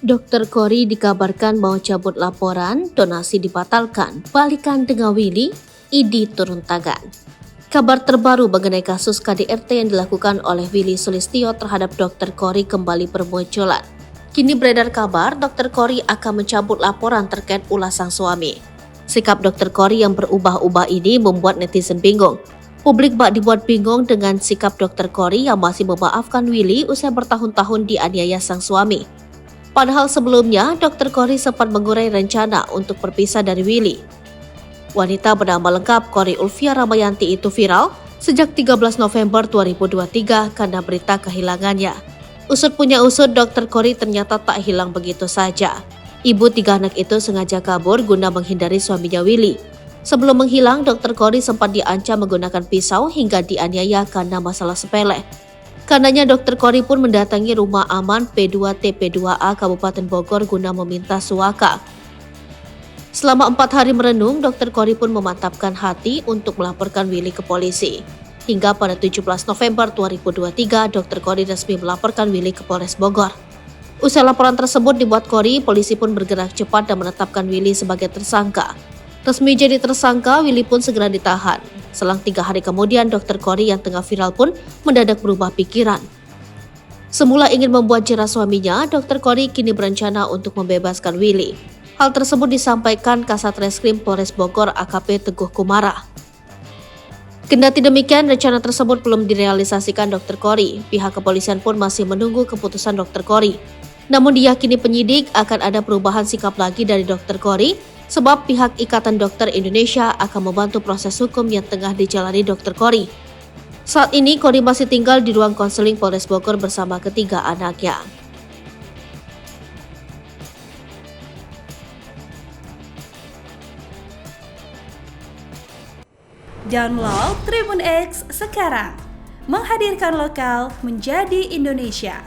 Dr. Kori dikabarkan mau cabut laporan, donasi dibatalkan, balikan dengan Willy, ID turun tangan. Kabar terbaru mengenai kasus KDRT yang dilakukan oleh Willy Sulistyo terhadap Dr. Kori kembali bermunculan. Kini beredar kabar Dr. Kori akan mencabut laporan terkait ulah sang suami. Sikap Dr. Kori yang berubah-ubah ini membuat netizen bingung. Publik bak dibuat bingung dengan sikap Dr. Kori yang masih memaafkan Willy usai bertahun-tahun dianiaya sang suami. Padahal sebelumnya, Dr. Kori sempat mengurai rencana untuk berpisah dari Willy. Wanita bernama lengkap Kori Ulfia Ramayanti itu viral sejak 13 November 2023 karena berita kehilangannya. Usut punya usut, Dr. Kori ternyata tak hilang begitu saja. Ibu 3 anak itu sengaja kabur guna menghindari suaminya Willy. Sebelum menghilang, Dr. Kori sempat diancam menggunakan pisau hingga dianiaya karena masalah sepele. Karenanya Dr. Kori pun mendatangi rumah aman P2TP2A Kabupaten Bogor guna meminta suaka. Selama 4 hari merenung, Dr. Kori pun memantapkan hati untuk melaporkan Willy ke polisi. Hingga pada 17 November 2023, Dr. Kori resmi melaporkan Willy ke Polres Bogor. Usai laporan tersebut dibuat Kori, polisi pun bergerak cepat dan menetapkan Willy sebagai tersangka. Resmi jadi tersangka, Willy pun segera ditahan. Selang 3 hari kemudian, Dr. Kori yang tengah viral pun mendadak berubah pikiran. Semula ingin membuat jera suaminya, Dr. Kori kini berencana untuk membebaskan Willy. Hal tersebut disampaikan Kasat Reskrim Polres Bogor AKP Teguh Kumara. Kendati demikian, rencana tersebut belum direalisasikan Dr. Kori. Pihak kepolisian pun masih menunggu keputusan Dr. Kori. Namun diyakini penyidik akan ada perubahan sikap lagi dari Dr. Kori, sebab pihak Ikatan Dokter Indonesia akan membantu proses hukum yang tengah dijalani Dr. Kori. Saat ini Kori masih tinggal di ruang konseling Polres Bogor bersama ketiga anaknya. Download Tribun X sekarang, menghadirkan lokal menjadi Indonesia.